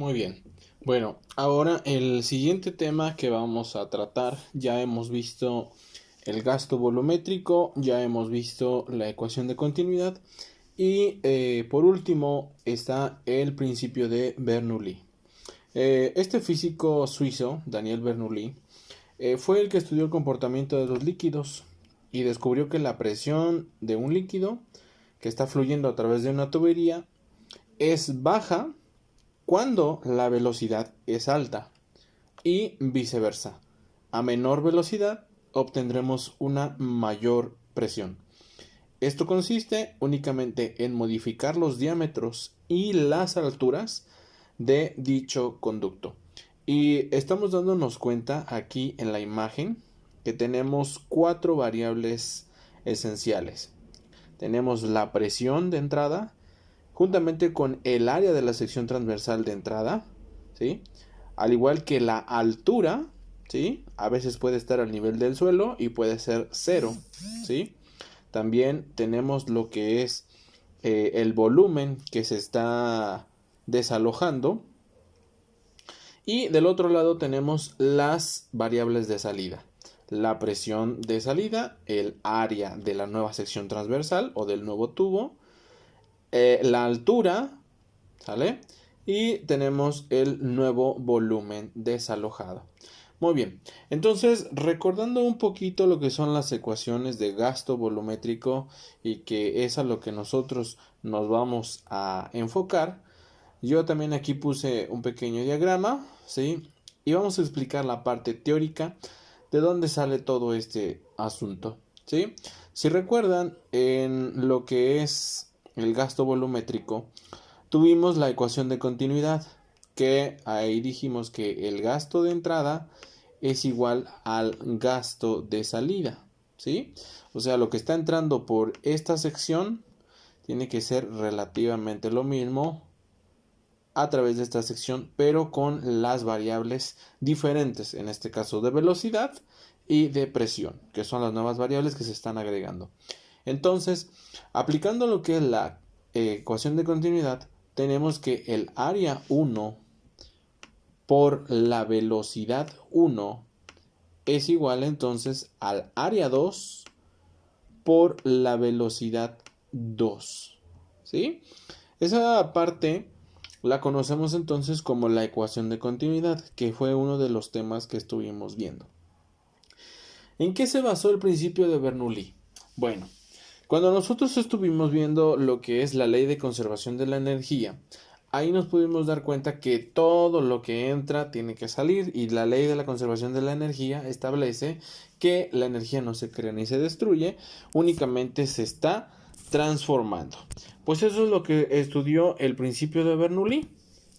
Muy bien. Bueno, ahora el siguiente tema que vamos a tratar, ya hemos visto el gasto volumétrico, ya hemos visto la ecuación de continuidad y por último está el principio de Bernoulli. Este físico suizo, Daniel Bernoulli, fue el que estudió el comportamiento de los líquidos y descubrió que la presión de un líquido que está fluyendo a través de una tubería es baja cuando la velocidad es alta y viceversa. A menor velocidad obtendremos una mayor presión. Esto consiste únicamente en modificar los diámetros y las alturas de dicho conducto. Y estamos dándonos cuenta aquí en la imagen que tenemos cuatro variables esenciales. Tenemos la presión de entrada, juntamente con el área de la sección transversal de entrada, ¿sí? Al igual que la altura, ¿sí? A veces puede estar al nivel del suelo y puede ser cero, ¿sí? También tenemos lo que es el volumen que se está desalojando. Y del otro lado tenemos las variables de salida. La presión de salida, el área de la nueva sección transversal o del nuevo tubo, la altura, ¿sale? Y tenemos el nuevo volumen desalojado. Muy bien, entonces recordando un poquito lo que son las ecuaciones de gasto volumétrico y que es a lo que nosotros nos vamos a enfocar, yo también aquí puse un pequeño diagrama, ¿sí? Y vamos a explicar la parte teórica de dónde sale todo este asunto, ¿sí? Si recuerdan, en lo que es el gasto volumétrico, tuvimos la ecuación de continuidad, que ahí dijimos que el gasto de entrada es igual al gasto de salida, ¿sí? O sea, lo que está entrando por esta sección tiene que ser relativamente lo mismo a través de esta sección, pero con las variables diferentes, en este caso de velocidad y de presión, que son las nuevas variables que se están agregando. Entonces, aplicando lo que es la ecuación de continuidad, tenemos que el área 1 por la velocidad 1 es igual entonces al área 2 por la velocidad 2. ¿Sí? Esa parte la conocemos entonces como la ecuación de continuidad, que fue uno de los temas que estuvimos viendo. ¿En qué se basó el principio de Bernoulli? Bueno, cuando nosotros estuvimos viendo lo que es la ley de conservación de la energía, ahí nos pudimos dar cuenta que todo lo que entra tiene que salir y la ley de la conservación de la energía establece que la energía no se crea ni se destruye, únicamente se está transformando. Pues eso es lo que estudió el principio de Bernoulli,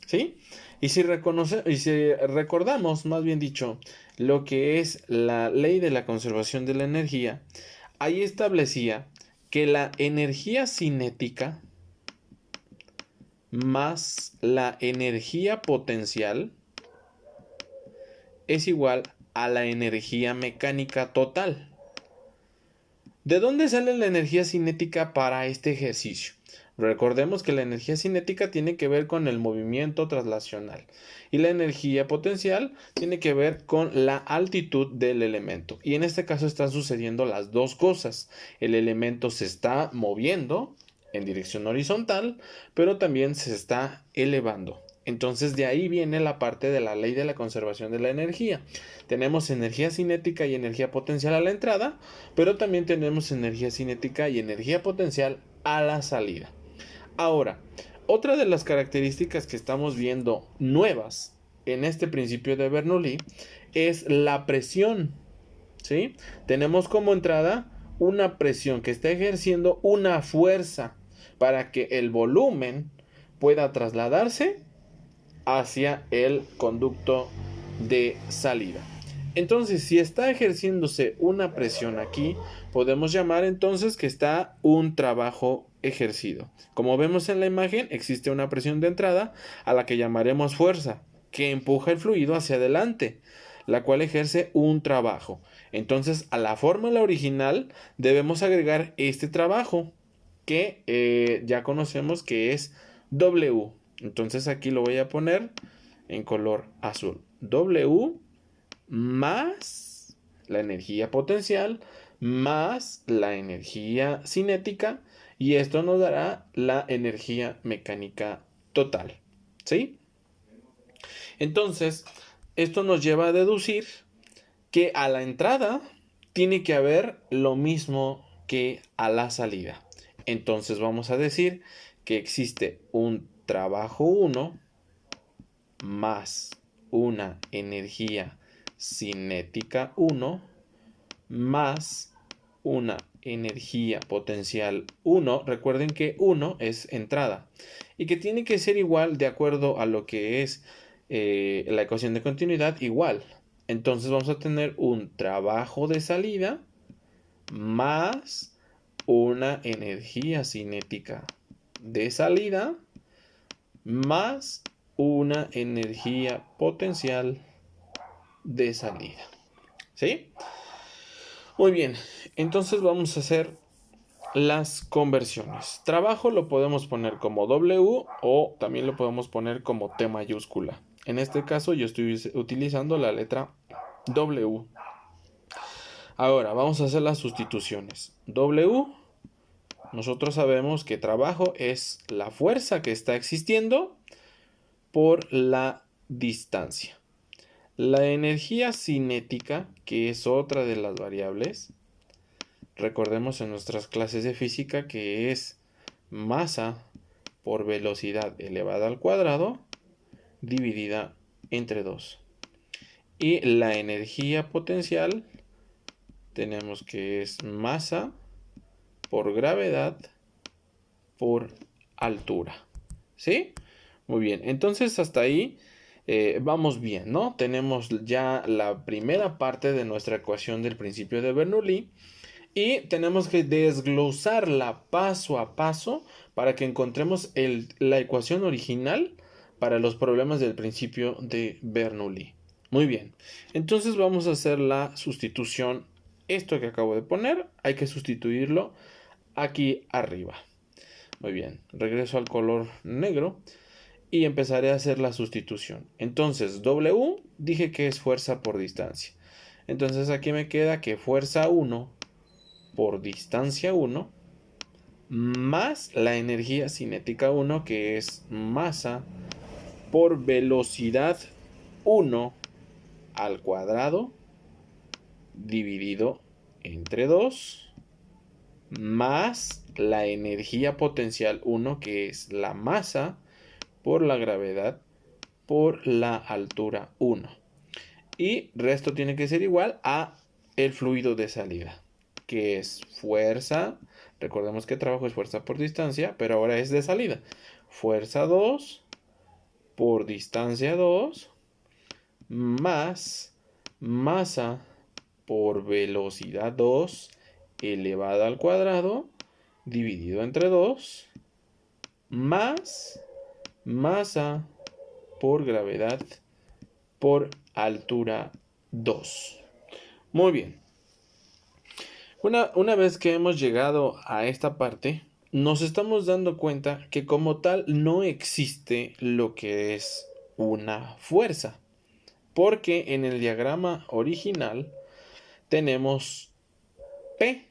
¿sí? Y si recordamos, más bien dicho, lo que es la ley de la conservación de la energía, ahí establecía que la energía cinética más la energía potencial es igual a la energía mecánica total. ¿De dónde sale la energía cinética para este ejercicio? Recordemos que la energía cinética tiene que ver con el movimiento traslacional y la energía potencial tiene que ver con la altitud del elemento. Y en este caso están sucediendo las dos cosas. El elemento se está moviendo en dirección horizontal, pero también se está elevando. Entonces de ahí viene la parte de la ley de la conservación de la energía. Tenemos energía cinética y energía potencial a la entrada, pero también tenemos energía cinética y energía potencial a la salida. Ahora, otra de las características que estamos viendo nuevas en este principio de Bernoulli es la presión, ¿sí? Tenemos como entrada una presión que está ejerciendo una fuerza para que el volumen pueda trasladarse hacia el conducto de salida. Entonces, si está ejerciéndose una presión aquí, podemos llamar entonces que está un trabajo ejercido. Como vemos en la imagen, existe una presión de entrada a la que llamaremos fuerza, que empuja el fluido hacia adelante, la cual ejerce un trabajo. Entonces, a la fórmula original debemos agregar este trabajo, que ya conocemos que es W. Entonces aquí lo voy a poner en color azul. W más la energía potencial más la energía cinética, y esto nos dará la energía mecánica total. ¿Sí? Entonces, esto nos lleva a deducir que a la entrada tiene que haber lo mismo que a la salida. Entonces vamos a decir que existe un trabajo 1 más una energía cinética 1 más una energía potencial 1. Recuerden que 1 es entrada y que tiene que ser igual de acuerdo a lo que es la ecuación de continuidad igual. Entonces vamos a tener un trabajo de salida más una energía cinética de salida más una energía potencial de salida. ¿Sí? Muy bien, entonces vamos a hacer las conversiones. Trabajo lo podemos poner como W o también lo podemos poner como T mayúscula. En este caso yo estoy utilizando la letra W. Ahora vamos a hacer las sustituciones. W, nosotros sabemos que trabajo es la fuerza que está existiendo por la distancia. La energía cinética, que es otra de las variables, recordemos en nuestras clases de física que es masa por velocidad elevada al cuadrado dividida entre 2. Y la energía potencial tenemos que es masa por gravedad por altura. ¿Sí? Muy bien, entonces hasta ahí vamos bien, ¿no? Tenemos ya la primera parte de nuestra ecuación del principio de Bernoulli y tenemos que desglosarla paso a paso para que encontremos la ecuación original para los problemas del principio de Bernoulli. Muy bien, entonces vamos a hacer la sustitución. Esto que acabo de poner hay que sustituirlo aquí arriba. Muy bien, regreso al color negro y empezaré a hacer la sustitución. Entonces, W dije que es fuerza por distancia. Entonces aquí me queda que fuerza 1 por distancia 1 más la energía cinética 1, que es masa por velocidad 1 al cuadrado dividido entre 2 más la energía potencial 1, que es la masa por la gravedad por la altura 1. Y resto tiene que ser igual a el fluido de salida, que es fuerza. Recordemos que trabajo es fuerza por distancia, pero ahora es de salida. Fuerza 2 por distancia 2 más masa por velocidad 2 elevada al cuadrado dividido entre 2 más masa por gravedad por altura 2. Muy bien. Una vez que hemos llegado a esta parte, nos estamos dando cuenta que como tal no existe lo que es una fuerza, porque en el diagrama original tenemos P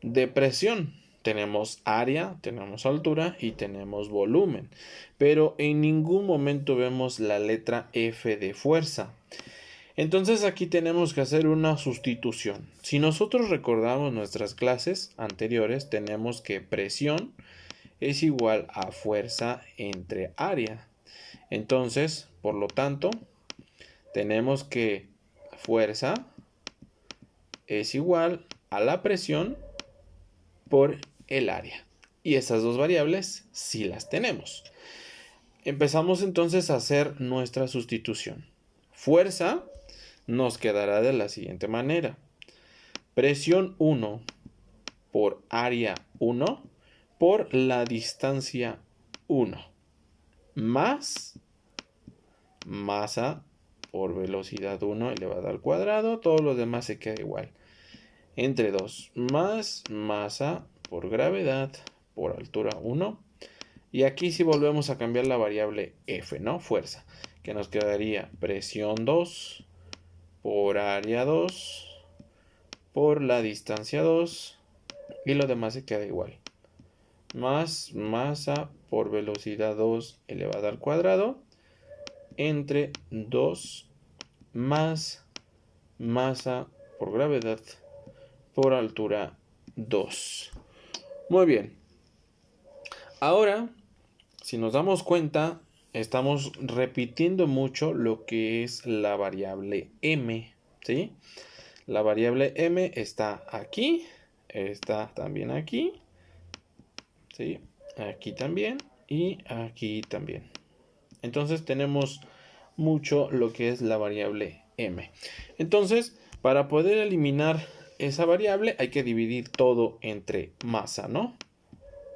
de presión, tenemos área, tenemos altura y tenemos volumen, pero en ningún momento vemos la letra F de fuerza. Entonces aquí tenemos que hacer una sustitución. Si nosotros recordamos nuestras clases anteriores, tenemos que presión es igual a fuerza entre área. Entonces, por lo tanto, tenemos que fuerza es igual a la presión por el área. Y esas dos variables sí las tenemos. Empezamos entonces a hacer nuestra sustitución. Fuerza nos quedará de la siguiente manera. Presión 1 por área 1 por la distancia 1 más masa por velocidad 1 elevada al cuadrado. Todo lo demás se queda igual. Entre 2 más masa por gravedad por altura 1. Y aquí sí volvemos a cambiar la variable F, ¿no? Fuerza, que nos quedaría presión 2 por área 2 por la distancia 2 y lo demás se queda igual. Más masa por velocidad 2 elevada al cuadrado entre 2 más masa por gravedad por altura 2. Muy bien. Ahora, si nos damos cuenta, estamos repitiendo mucho lo que es la variable m, ¿sí? La variable m está aquí, está también aquí, ¿sí? Aquí también y aquí también. Entonces tenemos mucho lo que es la variable m. Entonces, para poder eliminar esa variable hay que dividir todo entre masa, ¿no?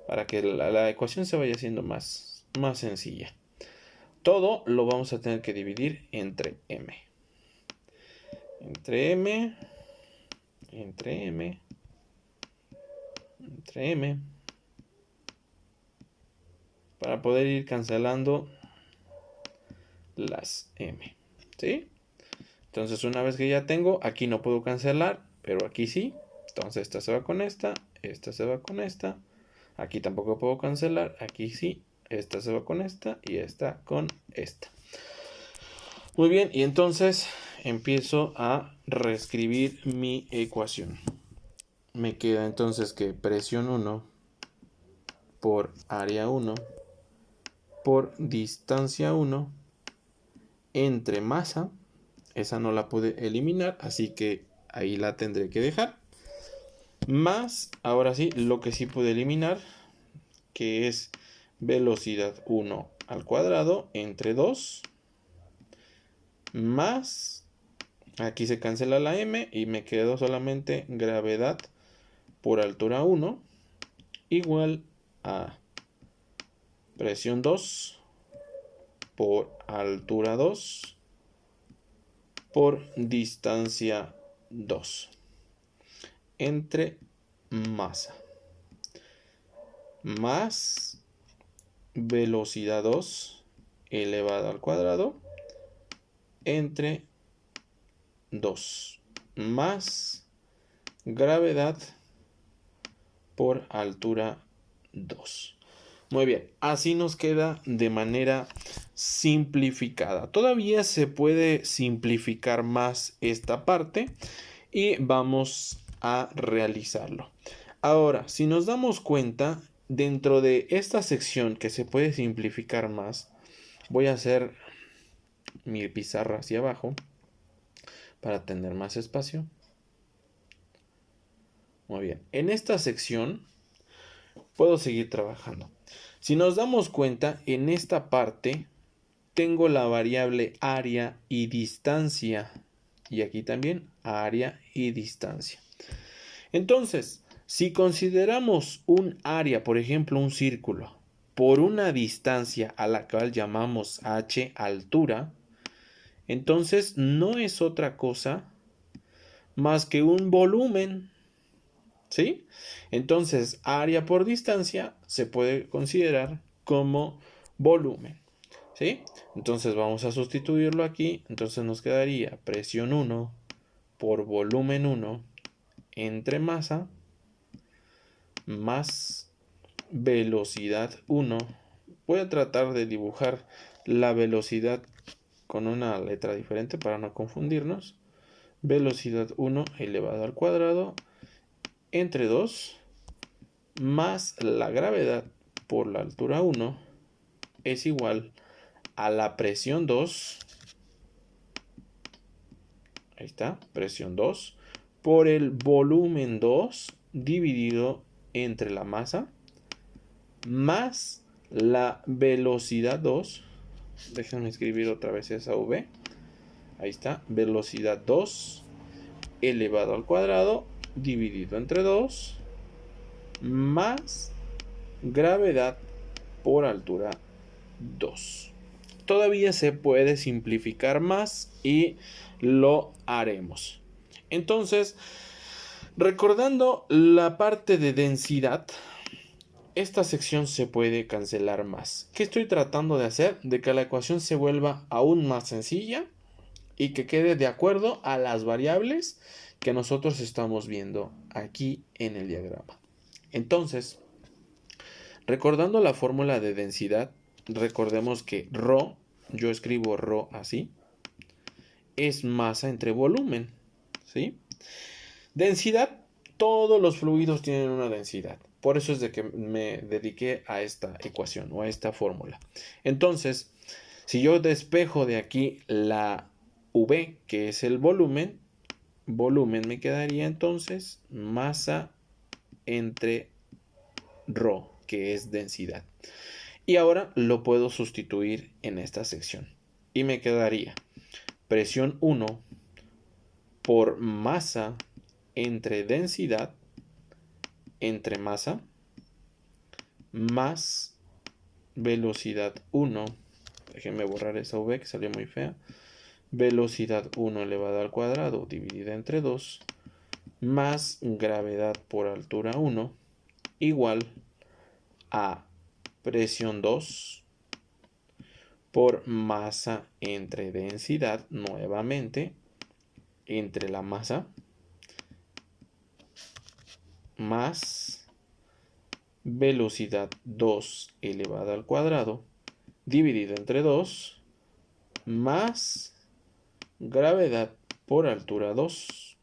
Para que la ecuación se vaya haciendo más sencilla. Todo lo vamos a tener que dividir entre m. Entre m. Entre m. Entre m. Para poder ir cancelando las m. ¿Sí? Entonces una vez que ya tengo, aquí no puedo cancelar, pero aquí sí. Entonces esta se va con esta se va con esta. Aquí tampoco puedo cancelar, aquí sí. Esta se va con esta y esta con esta. Muy bien, y entonces empiezo a reescribir mi ecuación. Me queda entonces que presión 1 por área 1 por distancia 1 entre masa. Esa no la pude eliminar, así que ahí la tendré que dejar. Más, ahora sí, lo que sí pude eliminar, que es velocidad 1 al cuadrado entre 2. Más, aquí se cancela la m y me quedó solamente gravedad por altura 1 igual a presión 2 por altura 2 por distancia 2 entre masa más velocidad 2 elevado al cuadrado entre 2 más gravedad por altura 2. Muy bien, así nos queda de manera simplificada. Todavía se puede simplificar más esta parte y vamos a realizarlo. Ahora, si nos damos cuenta, dentro de esta sección que se puede simplificar más, voy a hacer mi pizarra hacia abajo para tener más espacio. Muy bien, en esta sección puedo seguir trabajando. Si nos damos cuenta, en esta parte tengo la variable área y distancia. Y aquí también área y distancia. Entonces, si consideramos un área, por ejemplo, un círculo, por una distancia a la cual llamamos h altura, entonces no es otra cosa más que un volumen. ¿Sí? Entonces, área por distancia se puede considerar como volumen. ¿Sí? Entonces vamos a sustituirlo aquí. Entonces nos quedaría presión 1 por volumen 1 entre masa más velocidad 1. Voy a tratar de dibujar la velocidad con una letra diferente para no confundirnos. Velocidad 1 elevado al cuadrado entre 2 más la gravedad por la altura 1 es igual a la presión 2. Ahí está, presión 2 por el volumen 2 dividido entre la masa más la velocidad 2. Déjenme escribir otra vez esa v. Ahí está, velocidad 2 elevado al cuadrado dividido entre 2 más gravedad por altura 2. Todavía se puede simplificar más y lo haremos. Entonces, recordando la parte de densidad, esta sección se puede cancelar más. ¿Qué estoy tratando de hacer? De que la ecuación se vuelva aún más sencilla y que quede de acuerdo a las variables que nosotros estamos viendo aquí en el diagrama. Entonces, recordando la fórmula de densidad, recordemos que ρ, yo escribo ρ así, es masa entre volumen, ¿sí? Densidad, todos los fluidos tienen una densidad. Por eso es de que me dediqué a esta ecuación o a esta fórmula. Entonces, si yo despejo de aquí la V, que es el volumen me quedaría entonces masa entre ρ, que es densidad. Y ahora lo puedo sustituir en esta sección. Y me quedaría presión 1 por masa entre densidad entre masa más velocidad 1. Déjenme borrar esa V que salió muy fea. Velocidad 1 elevada al cuadrado dividida entre 2 más gravedad por altura 1 igual a presión 2 por masa entre densidad, nuevamente, entre la masa, más velocidad 2 elevada al cuadrado, dividido entre 2, más gravedad por altura 2.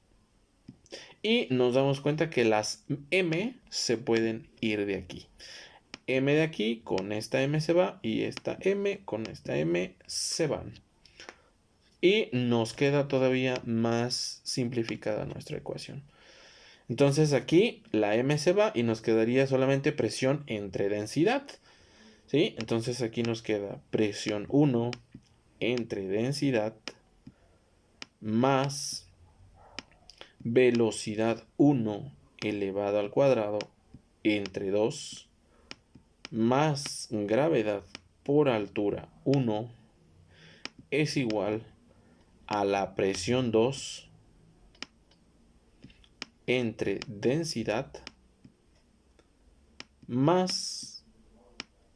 Y nos damos cuenta que las m se pueden ir de aquí. M de aquí con esta M se va y esta M con esta M se van. Y nos queda todavía más simplificada nuestra ecuación. Entonces aquí la M se va y nos quedaría solamente presión entre densidad. ¿Sí? Entonces aquí nos queda presión 1 entre densidad más velocidad 1 elevado al cuadrado entre 2 más gravedad por altura 1 es igual a la presión 2 entre densidad más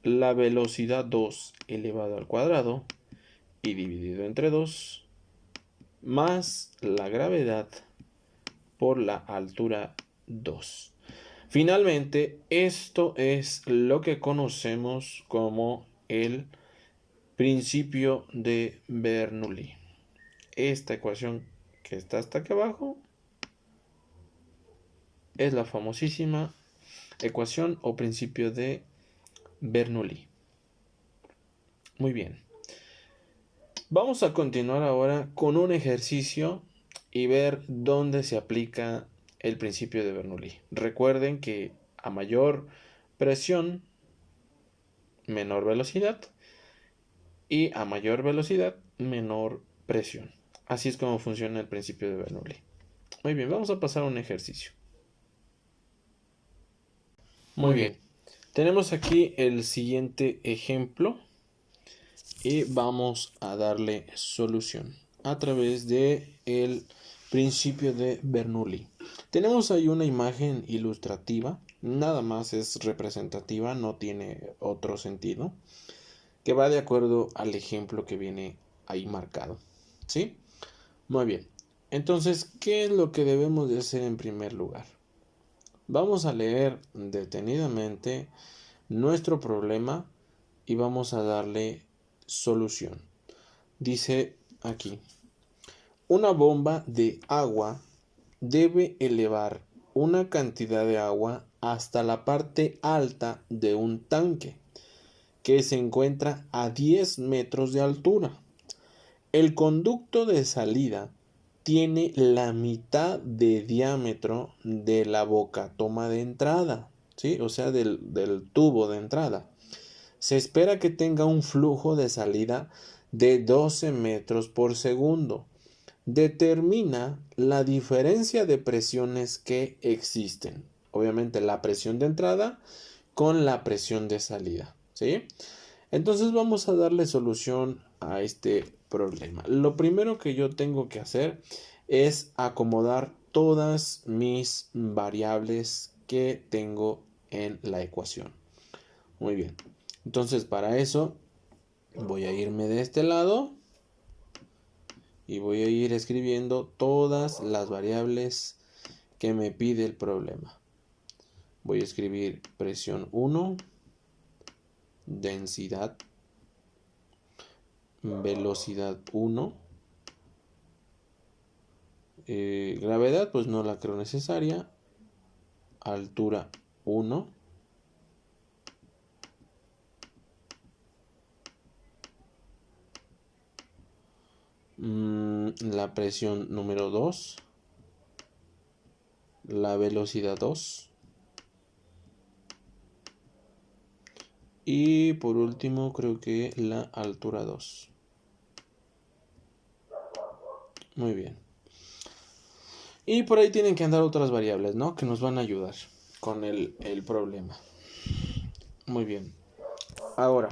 la velocidad 2 elevado al cuadrado y dividido entre 2 más la gravedad por la altura 2. Finalmente, esto es lo que conocemos como el principio de Bernoulli. Esta ecuación que está hasta aquí abajo es la famosísima ecuación o principio de Bernoulli. Muy bien. Vamos a continuar ahora con un ejercicio y ver dónde se aplica el principio de Bernoulli. Recuerden que a mayor presión, menor velocidad, y a mayor velocidad, menor presión. Así es como funciona el principio de Bernoulli. Muy bien, vamos a pasar a un ejercicio. Muy bien. Tenemos aquí el siguiente ejemplo y vamos a darle solución a través de el principio de Bernoulli. Tenemos ahí una imagen ilustrativa, nada más es representativa, no tiene otro sentido, que va de acuerdo al ejemplo que viene ahí marcado. ¿Sí? Muy bien. Entonces, ¿qué es lo que debemos de hacer en primer lugar? Vamos a leer detenidamente nuestro problema y vamos a darle solución. Dice aquí, una bomba de agua debe elevar una cantidad de agua hasta la parte alta de un tanque que se encuentra a 10 metros de altura. El conducto de salida tiene la mitad de diámetro de la boca toma de entrada, ¿sí? O sea, del tubo de entrada. Se espera que tenga un flujo de salida de 12 metros por segundo. Determina la diferencia de presiones que existen. Obviamente la presión de entrada con la presión de salida, ¿sí? Entonces vamos a darle solución a este problema. Lo primero que yo tengo que hacer es acomodar todas mis variables que tengo en la ecuación. Muy bien. Entonces para eso voy a irme de este lado y voy a ir escribiendo todas las variables que me pide el problema. Voy a escribir presión 1, densidad, velocidad 1, gravedad pues no la creo necesaria, altura 1, la presión número 2, la velocidad 2 y por último creo que la altura 2. Muy bien. Y por ahí tienen que andar otras variables, ¿no? Que nos van a ayudar con el problema. Muy bien. Ahora,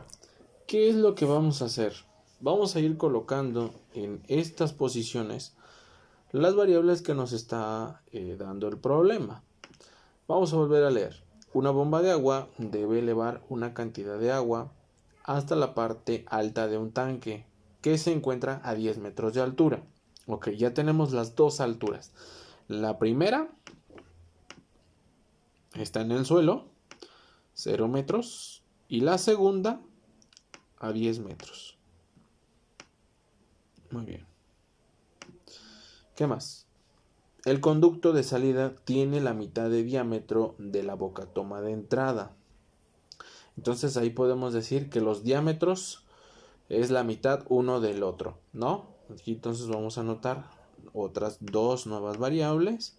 ¿qué es lo que vamos a hacer? Vamos a ir colocando en estas posiciones las variables que nos está dando el problema. Vamos a volver a leer. Una bomba de agua debe elevar una cantidad de agua hasta la parte alta de un tanque que se encuentra a 10 metros de altura. Ok, ya tenemos las dos alturas. La primera está en el suelo, 0 metros, y la segunda a 10 metros. Muy bien. ¿Qué más? El conducto de salida tiene la mitad de diámetro de la boca toma de entrada. Entonces ahí podemos decir que los diámetros es la mitad uno del otro, ¿no? Aquí entonces vamos a anotar otras dos nuevas variables,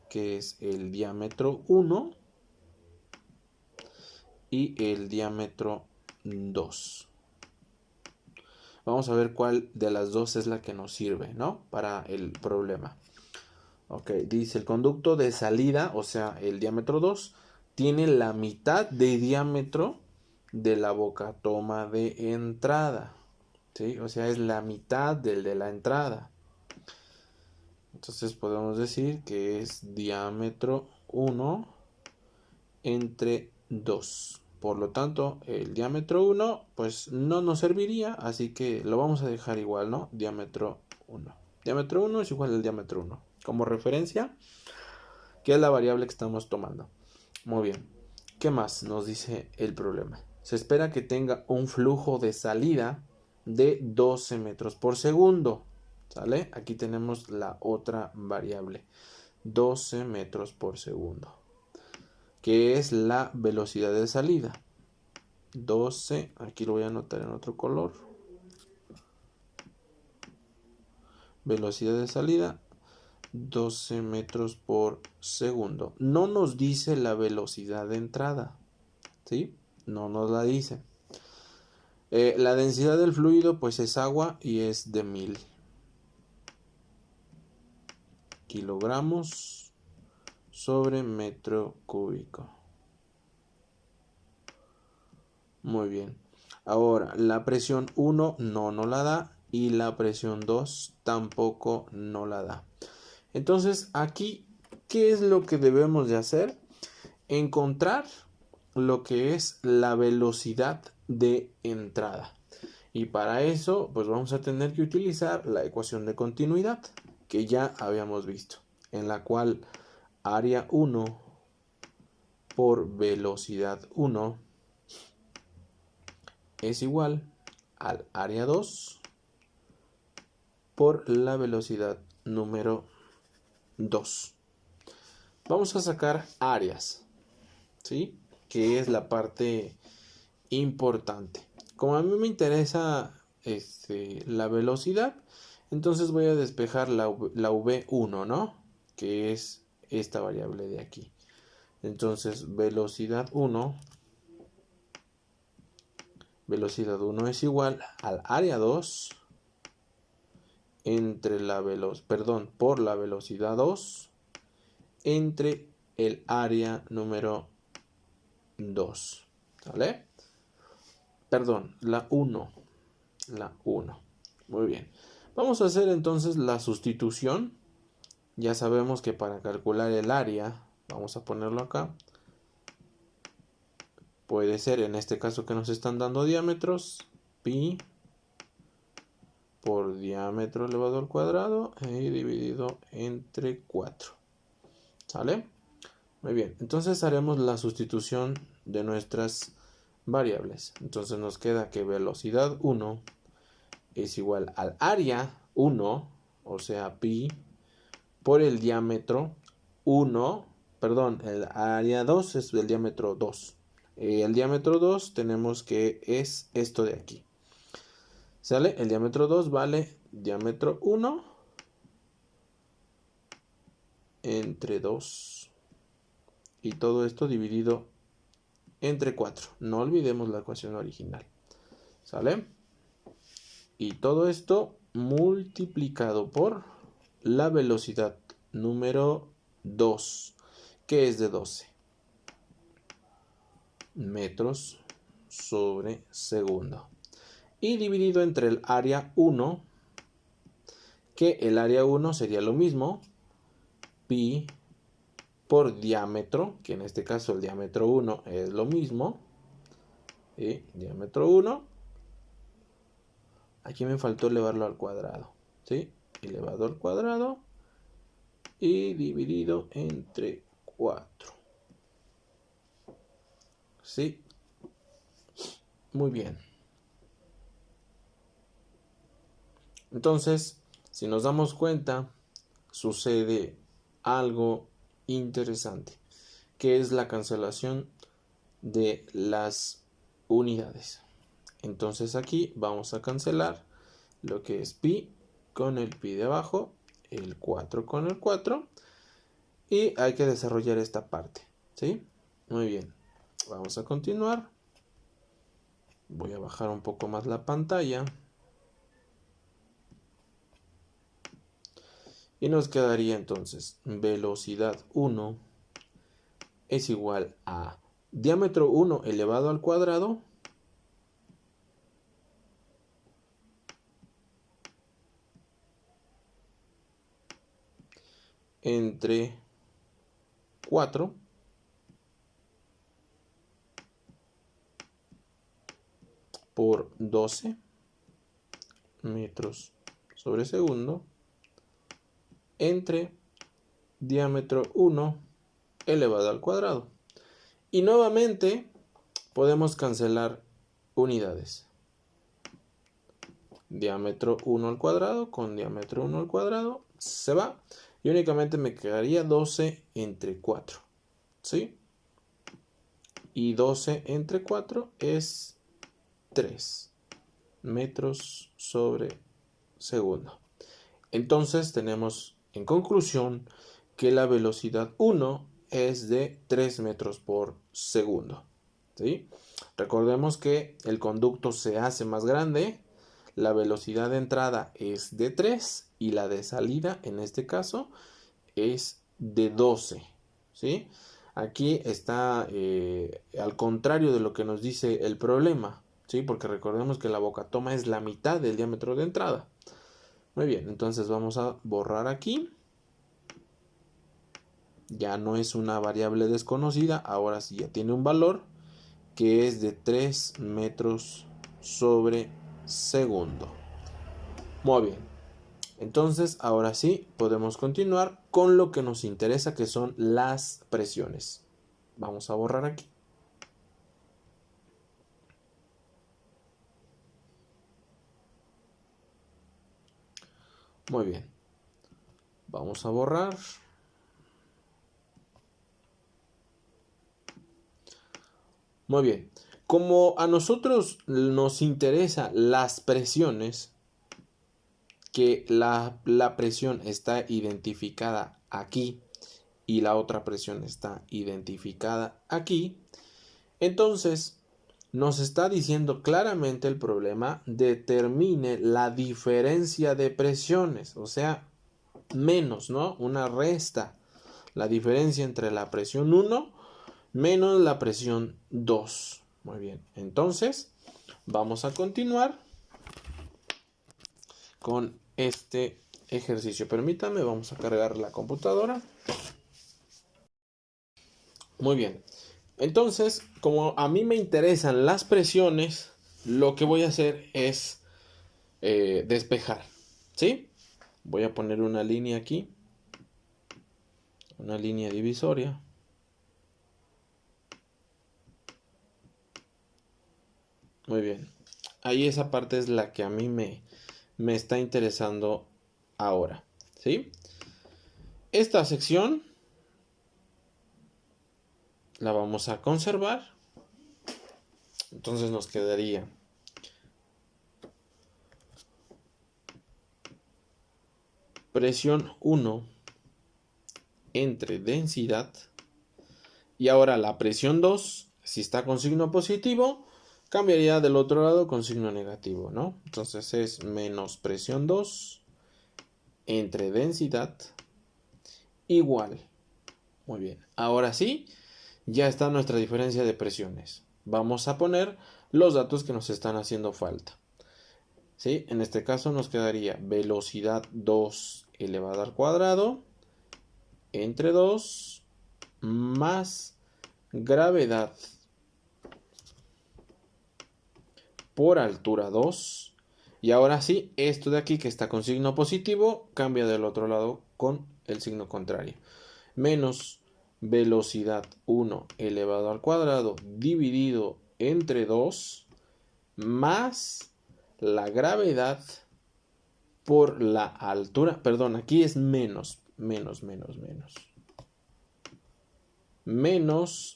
que es el diámetro 1 y el diámetro 2. Vamos a ver cuál de las dos es la que nos sirve, ¿no? Para el problema. Ok, dice el conducto de salida, o sea, el diámetro 2, tiene la mitad de diámetro de la boca toma de entrada. ¿Sí? O sea, es la mitad del de la entrada. Entonces podemos decir que es diámetro 1 entre 2. Por lo tanto, el diámetro 1 pues no nos serviría, así que lo vamos a dejar igual, ¿no? Diámetro 1. Diámetro 1 es igual al diámetro 1. Como referencia, que es la variable que estamos tomando. Muy bien. ¿Qué más nos dice el problema? Se espera que tenga un flujo de salida de 12 metros por segundo. ¿Sale? Aquí tenemos la otra variable. 12 metros por segundo. Que es la velocidad de salida. 12, aquí lo voy a anotar en otro color. Velocidad de salida, 12 metros por segundo. No nos dice la velocidad de entrada, ¿sí? No nos la dice. La densidad del fluido pues es agua y es de 1000 kilogramos sobre metro cúbico. Muy bien. Ahora, la presión 1 no nos la da y la presión 2 tampoco no la da. Entonces, aquí, ¿qué es lo que debemos de hacer? Encontrar lo que es la velocidad de entrada. Y para eso, pues vamos a tener que utilizar la ecuación de continuidad que ya habíamos visto, en la cual área 1 por velocidad 1 es igual al área 2 por la velocidad número 2. Vamos a sacar áreas, ¿sí? Que es la parte importante. Como a mí me interesa la velocidad, entonces voy a despejar la V1, ¿no? Que es esta variable de aquí. Entonces, velocidad 1 es igual al área 2 entre por la velocidad 2 entre el área número 2. ¿Vale? Perdón, la 1. Muy bien. Vamos a hacer entonces la sustitución. Ya sabemos que para calcular el área, vamos a ponerlo acá, puede ser, en este caso que nos están dando diámetros, pi por diámetro elevado al cuadrado y dividido entre 4. ¿Sale? Muy bien, entonces haremos la sustitución de nuestras variables. Entonces nos queda que velocidad 1 es igual al área 1, o sea, pi, por el diámetro 1, perdón, el área 2 es el diámetro 2. El diámetro 2 tenemos que es esto de aquí. ¿Sale? El diámetro 2 vale diámetro 1 entre 2. Y todo esto dividido entre 4. No olvidemos la ecuación original. ¿Sale? Y todo esto multiplicado por la velocidad número 2, que es de 12 metros sobre segundo. Y dividido entre el área 1, que el área 1 sería lo mismo, pi por diámetro, que en este caso el diámetro 1 es lo mismo, ¿sí? Diámetro 1, aquí me faltó elevarlo al cuadrado, ¿sí? Elevado al cuadrado y dividido entre 4. ¿Sí? Muy bien. Entonces, si nos damos cuenta, sucede algo interesante, que es la cancelación de las unidades. Entonces aquí vamos a cancelar lo que es pi con el pi de abajo, el 4 con el 4, y hay que desarrollar esta parte, ¿sí? Muy bien, vamos a continuar. Voy a bajar un poco más la pantalla. Y nos quedaría entonces velocidad 1 es igual a diámetro 1 elevado al cuadrado entre 4 por 12 metros sobre segundo entre diámetro 1 elevado al cuadrado. Y nuevamente podemos cancelar unidades. Diámetro 1 al cuadrado con diámetro 1 al cuadrado se va. Y únicamente me quedaría 12 entre 4. ¿Sí? Y 12 entre 4 es 3 metros sobre segundo. Entonces tenemos en conclusión que la velocidad 1 es de 3 metros por segundo. ¿Sí? Recordemos que el conducto se hace más grande, la velocidad de entrada es de 3 y la de salida en este caso es de 12. ¿Sí? Aquí está al contrario de lo que nos dice el problema, ¿sí? Porque recordemos que la bocatoma es la mitad del diámetro de entrada. Muy bien, entonces vamos a borrar aquí. Ya no es una variable desconocida, ahora sí ya tiene un valor que es de 3 metros sobre segundo. Muy bien, entonces ahora sí podemos continuar con lo que nos interesa, que son las presiones. Vamos a borrar aquí. Muy bien, vamos a borrar. Muy bien, como a nosotros nos interesa las presiones, que la presión está identificada aquí y la otra presión está identificada aquí, entonces nos está diciendo claramente el problema: determine la diferencia de presiones, o sea, menos, ¿no? Una resta, la diferencia entre la presión 1 menos la presión 2. Muy bien, entonces vamos a continuar con este ejercicio. Permítame, vamos a cargar la computadora. Muy bien. Entonces, como a mí me interesan las presiones, lo que voy a hacer es despejar, ¿sí? Voy a poner una línea aquí, una línea divisoria. Muy bien. Ahí esa parte es la que a mí me está interesando ahora, ¿sí? Esta sección la vamos a conservar. Entonces nos quedaría presión 1 entre densidad. Y ahora la presión 2, si está con signo positivo, cambiaría del otro lado con signo negativo, ¿no? Entonces es menos presión 2 entre densidad igual. Muy bien. Ahora sí, ya está nuestra diferencia de presiones. Vamos a poner los datos que nos están haciendo falta. ¿Sí? En este caso nos quedaría velocidad 2 elevado al cuadrado entre 2 más gravedad por altura 2. Y ahora sí, esto de aquí que está con signo positivo cambia del otro lado con el signo contrario. Menos velocidad 1 elevado al cuadrado dividido entre 2 más la gravedad por la altura. Perdón, aquí es menos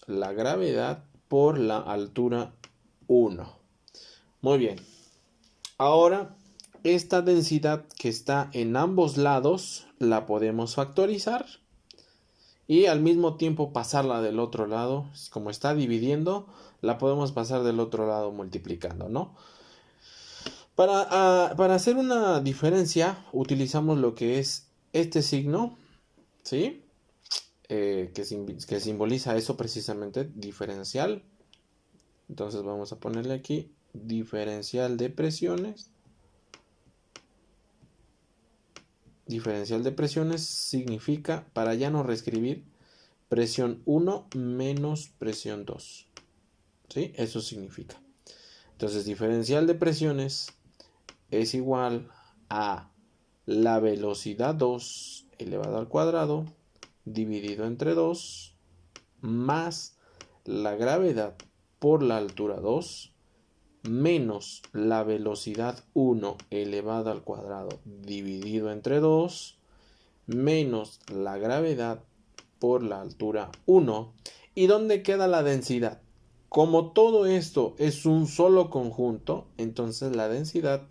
la gravedad por la altura 1. Muy bien. Ahora, esta densidad que está en ambos lados la podemos factorizar y al mismo tiempo pasarla del otro lado. Como está dividiendo, la podemos pasar del otro lado multiplicando, ¿no? Para hacer una diferencia, utilizamos lo que es este signo, ¿sí? Que simboliza eso precisamente, diferencial. Entonces vamos a ponerle aquí diferencial de presiones. Diferencial de presiones significa, para ya no reescribir, presión 1 menos presión 2. ¿Sí? Eso significa. Entonces, diferencial de presiones es igual a la velocidad 2 elevado al cuadrado dividido entre 2 más la gravedad por la altura 2 menos la velocidad 1 elevado al cuadrado dividido entre 2 menos la gravedad por la altura 1. ¿Y dónde queda la densidad? Como todo esto es un solo conjunto, entonces la densidad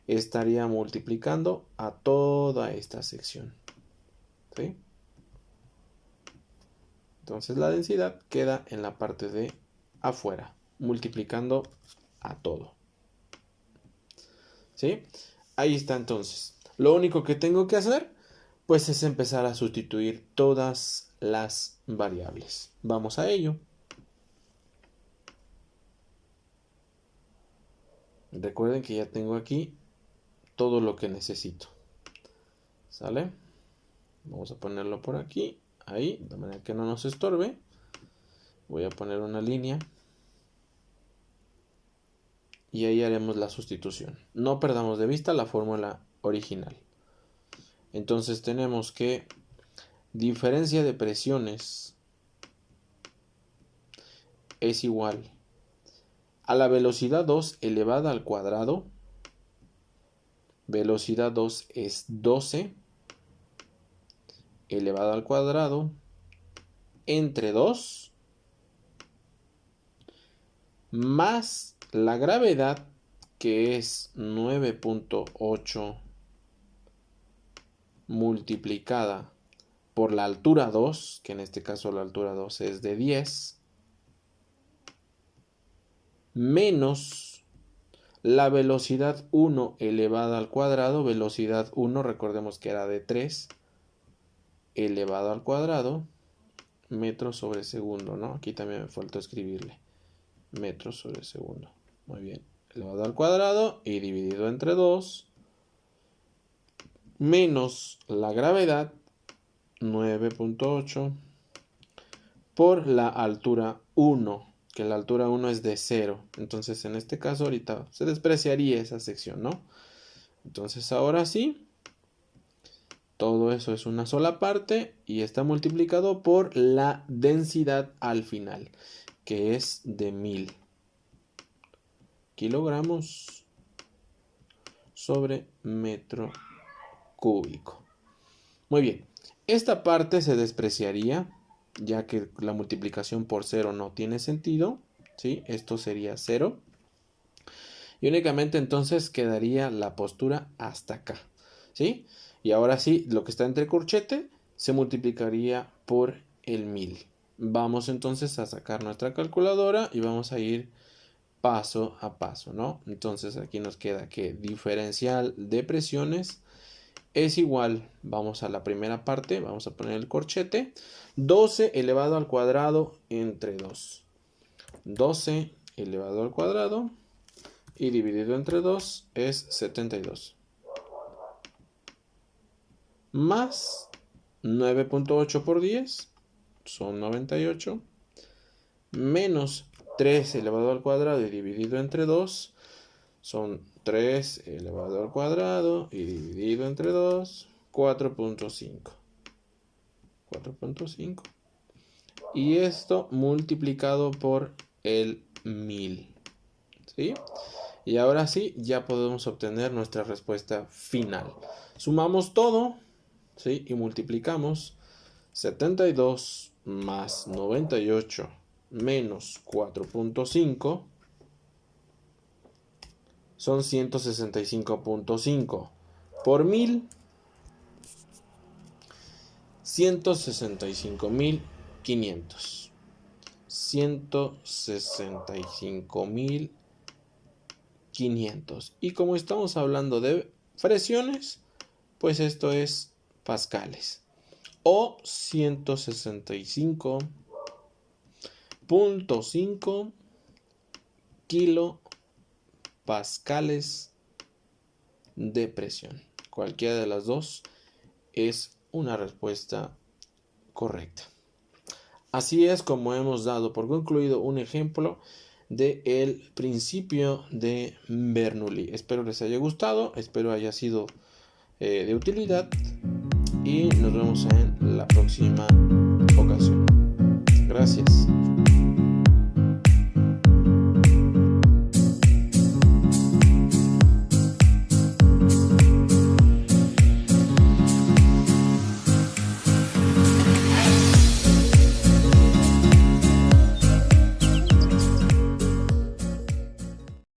estaría multiplicando a toda esta sección. ¿Sí? Entonces la densidad queda en la parte de afuera, multiplicando a todo. ¿Sí? Ahí está entonces. Lo único que tengo que hacer, pues es empezar a sustituir todas las variables. Vamos a ello. Recuerden que ya tengo aquí todo lo que necesito. ¿Sale? Vamos a ponerlo por aquí, ahí, de manera que no nos estorbe. Voy a poner una línea. Y ahí haremos la sustitución. No perdamos de vista la fórmula original. Entonces tenemos que diferencia de presiones es igual a la velocidad 2 elevada al cuadrado. Velocidad 2 es 12 elevado al cuadrado entre 2 más la gravedad, que es 9.8 multiplicada por la altura 2, que en este caso la altura 2 es de 10, menos la velocidad 1 elevada al cuadrado. Velocidad 1, recordemos que era de 3, elevado al cuadrado, metros sobre segundo, ¿no? Aquí también me faltó escribirle metros sobre segundo. Muy bien, elevado al cuadrado y dividido entre 2, menos la gravedad, 9.8, por la altura 1, que la altura 1 es de 0. Entonces en este caso ahorita se despreciaría esa sección, ¿no? Entonces ahora sí, todo eso es una sola parte y está multiplicado por la densidad al final, que es de 1000 kilogramos sobre metro cúbico. Muy bien, esta parte se despreciaría, ya que la multiplicación por 0 no tiene sentido, ¿sí? Esto sería 0. Y únicamente entonces quedaría la postura hasta acá, ¿sí? Y ahora sí, lo que está entre corchete se multiplicaría por el 1000. Vamos entonces a sacar nuestra calculadora y vamos a ir paso a paso, ¿no? Entonces aquí nos queda que diferencial de presiones es igual, vamos a la primera parte, vamos a poner el corchete, 12 elevado al cuadrado entre 2. 12 elevado al cuadrado y dividido entre 2 es 72. Más 9.8 por 10 son 98. Menos 3 elevado al cuadrado y dividido entre 2 son 3 elevado al cuadrado y dividido entre 2, 4.5. 4.5. Y esto multiplicado por el 1000. ¿Sí? Y ahora sí, ya podemos obtener nuestra respuesta final. Sumamos todo, ¿sí? Y multiplicamos 72 más 98 menos 4.5 son 165.5 por 1000, 165.500. 165.500. Y como estamos hablando de presiones, pues esto es pascales. O 165.5 kilopascales de presión. Cualquiera de las dos es una respuesta correcta. Así es como hemos dado por concluido un ejemplo del principio de Bernoulli. Espero les haya gustado, espero haya sido de utilidad y nos vemos en la próxima ocasión. Gracias.